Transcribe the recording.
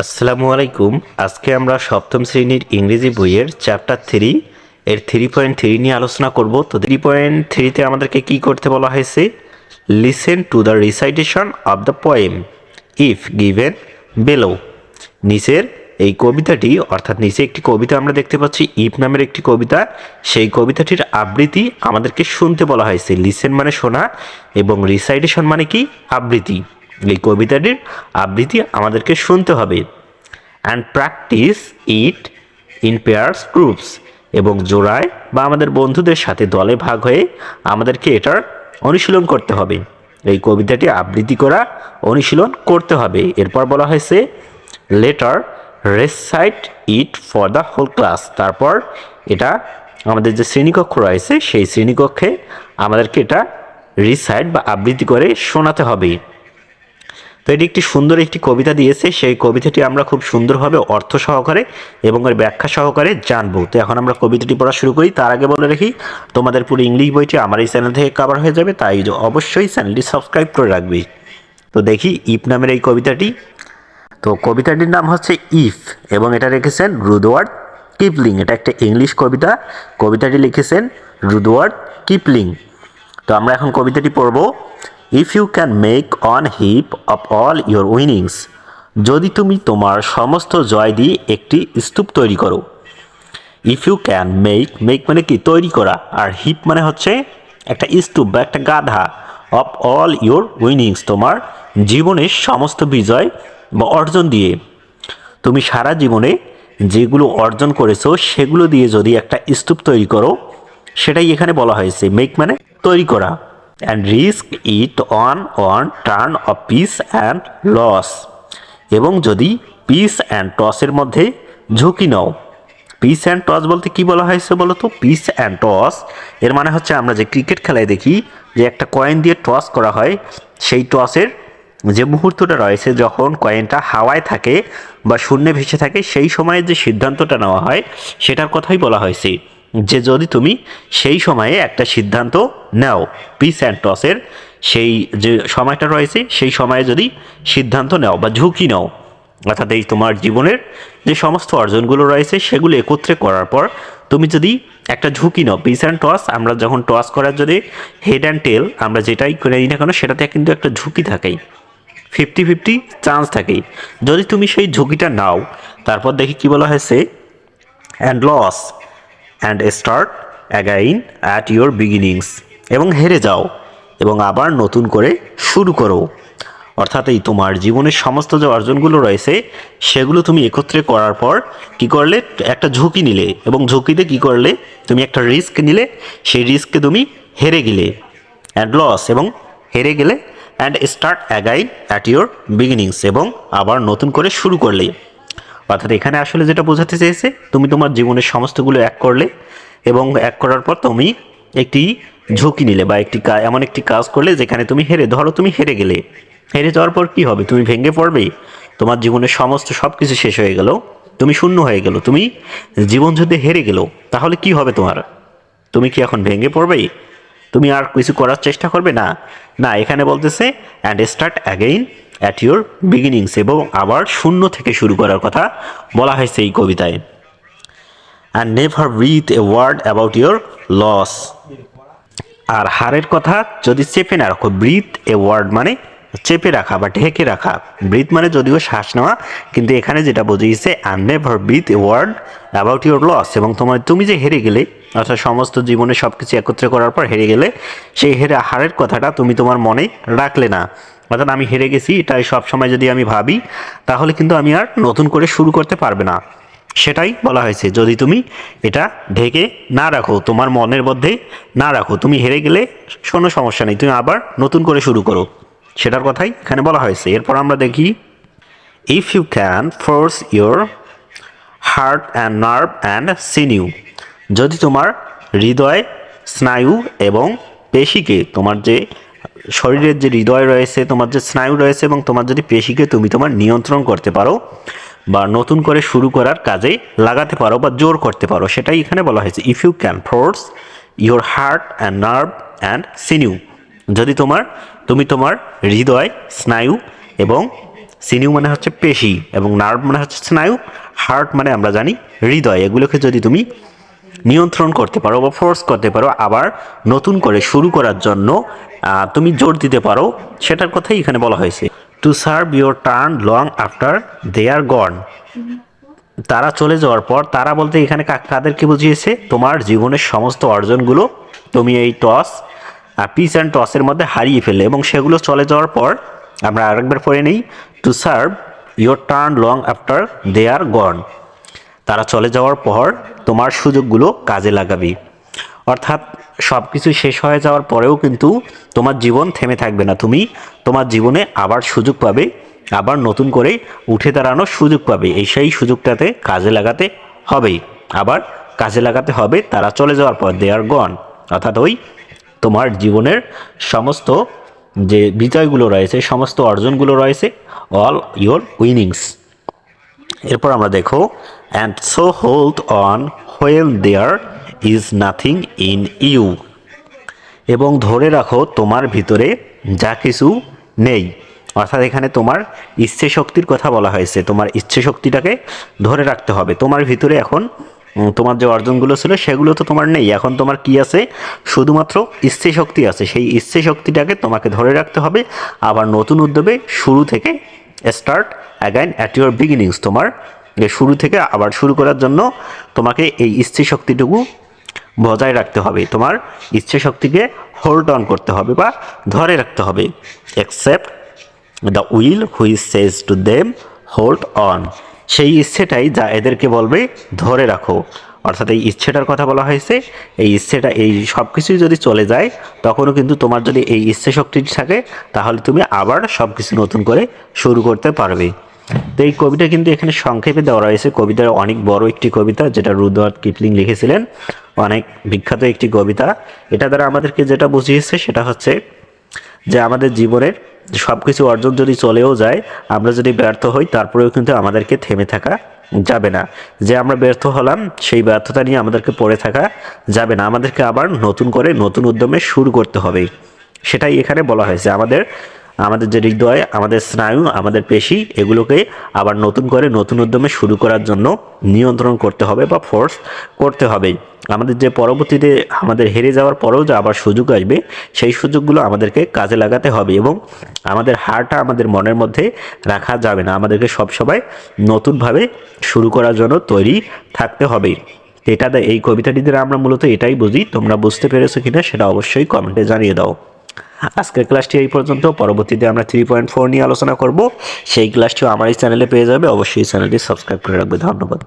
আসসালামু আলাইকুম। আজকে আমরা সপ্তম শ্রেণীর ইংরেজি বইয়ের চ্যাপ্টার 3 এর 3.3 নিয়ে আলোচনা করব। তো 3.3তে আমাদেরকে কি করতে বলা হয়েছে? Listen to the recitation of the poem if given below. নিচের এই কবিতাটি, অর্থাৎ নিচে একটি কবিতা আমরা দেখতে পাচ্ছি, ইফ নামের একটি কবিতা। সেই কবিতাটির আবৃত্তি আমাদেরকে শুনতে বলা হয়েছে। লিসেন মানে শোনা এবং রিসাইটেশন মানে কি? আবৃত্তি। এই কবিতাটির আবৃত্তি আমাদেরকে শুনতে হবে। And practice it in pairs groups, এবং জোড়ায় বা আমাদের বন্ধুদের সাথে দলে ভাগ হয়ে আমাদেরকে এটার অনুশীলন করতে হবে। এই কবিতাটি আবৃত্তি করা অনুশীলন করতে হবে। এরপর বলা হয়েছে later recite it for the whole class. তারপর এটা আমাদের যে শ্রেণীকক্ষ রয়েছে সেই শ্রেণীকক্ষে আমাদেরকে এটা রিসাইট বা আবৃত্তি করে শোনাতে হবে। তো এটি একটি সুন্দর একটি কবিতা দিয়েছে। সেই কবিতাটি আমরা খুব সুন্দরভাবে অর্থ সহকারে এবং এর ব্যাখ্যা সহকারে জানবো। তো এখন আমরা কবিতাটি পড়া শুরু করি। তার আগে বলে রাখি, তোমাদের পুরো ইংলিশ বইটি আমার এই চ্যানেল থেকে কভার হয়ে যাবে, তাই অবশ্যই চ্যানেলটি সাবস্ক্রাইব করে রাখবি। তো দেখি ইফ নামের এই কবিতাটি। তো কবিতাটির নাম হচ্ছে ইফ এবং এটা লিখেছেন রুডওয়ার্ড কিপলিং। এটা একটা ইংলিশ কবিতা। কবিতাটি লিখেছেন রুডওয়ার্ড কিপলিং। তো আমরা এখন কবিতাটি পড়ব। If you can make one heap of all your winnings, যদি তুমি তোমার সমস্ত জয় দিয়ে একটি স্তূপ তৈরি করো। If you can make, make মানে কি? তৈরি করা। আর হিপ মানে হচ্ছে একটা স্তূপ বা একটা গাধা। অফ অল ইউর উইনিংস, তোমার জীবনের সমস্ত বিজয় বা অর্জন দিয়ে, তুমি সারা জীবনে যেগুলো অর্জন করেছো সেগুলো দিয়ে যদি একটা স্তূপ তৈরি করো, সেটাই এখানে বলা হয়েছে। মেক মানে তৈরি করা। And risk it on turn of pitch and loss, এবং যদি পিস অ্যান্ড টসের মধ্যে ঝুঁকি নাও। পিস অ্যান্ড টস বলতে কি বলা হয়েছে বলো তো? পিস অ্যান্ড টস এর মানে হচ্ছে আমরা যে ক্রিকেট খেলায় দেখি যে একটা কয়েন দিয়ে টস করা হয়, সেই টসের যে মুহূর্তটা রয়েছে যখন কয়েনটা হাওয়ায় থাকে বা শূন্যে ভেসে থাকে, সেই সময়ে যে সিদ্ধান্তটা নেওয়া হয় সেটার কথাই বলা হয়েছে। যে যদি তুমি সেই সময়ে একটা সিদ্ধান্ত নাও, পিস অ্যান্ড টসের সেই যে সময়টা রয়েছে সেই সময়ে যদি সিদ্ধান্ত নাও বা ঝুঁকি নাও, অর্থাৎ এই তোমার জীবনের যে সমস্ত অর্জনগুলো রয়েছে সেগুলো একত্রে করার পর তুমি যদি একটা ঝুঁকি নাও। পিস অ্যান্ড টস, আমরা যখন টস করার যদি হেড অ্যান্ড টেল আমরা যেটাই করে নিই না কেন, সেটাতে কিন্তু একটা ঝুঁকি থাকেই, 50-50 চান্স থাকেই। যদি তুমি সেই ঝুঁকিটা নাও, তারপর দেখি কি বলা হয়েছে, and lose and start again at your beginnings, এবং হেরে যাও এবং আবার নতুন করে শুরু করো। অর্থাৎ এই তোমার জীবনের সমস্ত যে অর্জনগুলো রয়েছে সেগুলো তুমি একত্রে করার পর কি করলে? একটা ঝুঁকি নিলে, এবং ঝুঁকিতে কি করলে? তুমি একটা রিস্ক নিলে, সেই রিস্ককে তুমি হেরে গেলে। অ্যান্ড লস, এবং হেরে গেলে। And start again at your beginnings, এবং আবার নতুন করে শুরু করলে। অর্থাৎ এখানে আসলে যেটা বোঝাতে চেয়েছে, তুমি তোমার জীবনের সমস্তগুলো এক করলে এবং এক করার পর তুমি একটি ঝুঁকি নিলে বা এমন একটি কাজ করলে যেখানে তুমি ধরো তুমি হেরে গেলে। হেরে যাওয়ার পর কি হবে? তুমি ভেঙে পড়বে। তোমার জীবনের সমস্ত সব কিছু শেষ হয়ে গেল, তুমি শূন্য হয়ে গেল, তুমি জীবন যুদ্ধে হেরে গেল। তাহলে কি হবে তোমার? তুমি কি এখন ভেঙে পড়বে? তুমি আর কিছু করার চেষ্টা করবে না? না, এখানে বলতেছে and start again at your beginnings, এবং আবার শূন্য থেকে শুরু করার কথা বলা হয়েছে এই কবিতায়। And never breathe a word about your loss, আর হারের কথা যদি চেপে না রাখো। ব্রিথ এ ওয়ার্ড মানে চেপে রাখা বা ঢেকে রাখা। ব্রিথ মানে যদিও শ্বাস নেওয়া, কিন্তু এখানে যেটা বোঝিয়েছে and never breathe a word about your loss, এবং তুমি যে হেরে গেলে, অর্থাৎ সমস্ত জীবনে সব কিছু একত্রে করার পর হেরে গেলে, সেই হারের কথাটা তুমি তোমার মনে রাখলে না। অর্থাৎ আমি হেরে গেছি এটাই সবসময় যদি আমি ভাবি, তাহলে কিন্তু আমি আর নতুন করে শুরু করতে পারবে না। সেটাই বলা হয়েছে। যদি তুমি এটা ঢেকে না রাখো, তোমার মনের মধ্যে না রাখো, তুমি হেরে গেলে কোনো সমস্যা নেই, তুমি আবার নতুন করে শুরু করো, সেটার কথাই এখানে বলা হয়েছে। এরপর আমরা দেখি, if you can force your heart and nerve and sinew, যদি তোমার হৃদয়, স্নায়ু এবং পেশিকে, তোমার যে শরীরের যে হৃদয় রয়েছে, তোমার যে স্নায়ু রয়েছে এবং তোমার যদি পেশিকে তুমি তোমার নিয়ন্ত্রণ করতে পারো বা নতুন করে শুরু করার কাজে লাগাতে পারো বা জোর করতে পারো, সেটাই এখানে বলা হয়েছে। If you can force your heart and nerve and sinew, যদি তুমি তোমার হৃদয়, স্নায়ু এবং সিনিউ মানে হচ্ছে পেশি এবং নার্ভ মানে হচ্ছে স্নায়ু, হার্ট মানে আমরা জানি হৃদয়। এগুলোকে যদি তুমি নিয়ন্ত্রণ করতে পারো বা ফোর্স করতে পারো, আবার নতুন করে শুরু করার জন্য তুমি জোর দিতে পারো, সেটার কথাই এখানে বলা হয়েছে। To serve your turn long after they are gone. তারা চলে যাওয়ার পর, তারা বলতে এখানে কাদেরকে বুঝিয়েছে? তোমার জীবনের সমস্ত অর্জনগুলো তুমি এই টস, পিস অ্যান্ড টসের মধ্যে হারিয়ে ফেলে এবং সেগুলো চলে যাওয়ার পর, আমরা আরেকবার পড়ে নিই, to serve your turn long after they are gone. তারা চলে যাওয়ার পর তোমার সুযোগগুলো কাজে লাগাবে। অর্থাৎ সব কিছু শেষ হয়ে যাওয়ার পরেও কিন্তু তোমার জীবন থেমে থাকবে না। তুমি তোমার জীবনে আবার সুযোগ পাবে, আবার নতুন করে উঠে দাঁড়ানোর সুযোগ পাবে। সেই সুযোগটাতে কাজে লাগাতে হবেই, আবার কাজে লাগাতে হবে তারা চলে যাওয়ার পর, দে আর গন। অর্থাৎ ওই তোমার জীবনের সমস্ত যে বিজয়গুলো রয়েছে, সমস্ত অর্জনগুলো রয়েছে, অল ইয়োর উইনিংস। এরপর আমরা দেখো, and so hold on when there is nothing in you. এবং ধরে রাখো তোমার ভিতরে যা কিছু নেই। অর্থাৎ এখানে তোমার ইচ্ছে শক্তির কথা বলা হয়েছে। তোমার ইচ্ছে শক্তিটাকে ধরে রাখতে হবে। তোমার ভিতরে এখন তোমার যে অর্জনগুলো ছিল সেগুলো তো তোমার নেই, এখন তোমার কি আছে? শুধুমাত্র ইচ্ছে শক্তি আছে। সেই ইচ্ছে শক্তিটাকে তোমাকে ধরে রাখতে হবে, আবার নতুন উদ্যোগে শুরু থেকে start again at your beginnings. তোমার শুরু থেকে আবার শুরু করার জন্য তোমাকে এই ইচ্ছে শক্তিটুকু বজায় রাখতে হবে, তোমার ইচ্ছে শক্তিকে হোল্ড অন করতে হবে বা ধরে রাখতে হবে। Accept the will which says to them hold on. সেই ইচ্ছেটাই যা এদেরকে বলবে ধরে রাখো। অর্থাৎ এই ইচ্ছেটার কথা বলা হয়েছে। এই ইচ্ছেটা, এই সব কিছুই যদি চলে যায়, তখনও কিন্তু তোমার যদি এই ইচ্ছে শক্তিটি থাকে, তাহলে তুমি আবার সব কিছু নতুন করে শুরু করতে পারবে। তো এই কবিতা কিন্তু এখানে সংক্ষেপে দেওয়া রয়েছে। কবিতার অনেক বড় একটি কবিতা, যেটা রুদ্রনাথ কিপলিং লিখেছিলেন, অনেক বিখ্যাত একটি কবিতা। এটা দ্বারা আমাদেরকে যেটা বুঝিয়েছে সেটা হচ্ছে যে আমাদের জীবনের সব কিছু অর্জন যদি চলেও যায়, আমরা যদি ব্যর্থ হই, তারপরেও কিন্তু আমাদেরকে থেমে থাকা যাবে না। যে আমরা ব্যর্থ হলাম, সেই ব্যর্থতা নিয়ে আমাদেরকে পড়ে থাকা যাবে না। আমাদেরকে আবার নতুন করে নতুন উদ্যমে শুরু করতে হবে। সেটাই এখানে বলা হয়েছে। আমাদের যে হৃদয়, আমাদের স্নায়ু, আমাদের পেশি, এগুলোকে আবার নতুন করে নতুন উদ্যমে শুরু করার জন্য নিয়ন্ত্রণ করতে হবে বা ফোর্স করতে হবে। আমাদের যে পরবর্তীতে আমাদের হেরে যাওয়ার পরেও যে আবার সুযোগ আসবে, সেই সুযোগগুলো আমাদেরকে কাজে লাগাতে হবে এবং আমাদের হারটা আমাদের মনের মধ্যে রাখা যাবে না। আমাদেরকে সবসময় নতুনভাবে শুরু করার জন্য তৈরি থাকতে হবে। এই কবিতাটি দ্বারা আমরা মূলত এটাই বুঝি। তোমরা বুঝতে পেরেছো কিনা সেটা অবশ্যই কমেন্টে জানিয়ে দাও। আজকের ক্লাসটি এই পর্যন্ত। পরবর্তীতে আমরা 3.4 নিয়ে আলোচনা করব। সেই ক্লাসটিও আমার এই চ্যানেলে পেয়ে যাবে। অবশ্যই চ্যানেলটি সাবস্ক্রাইব করে রাখবে। ধন্যবাদ।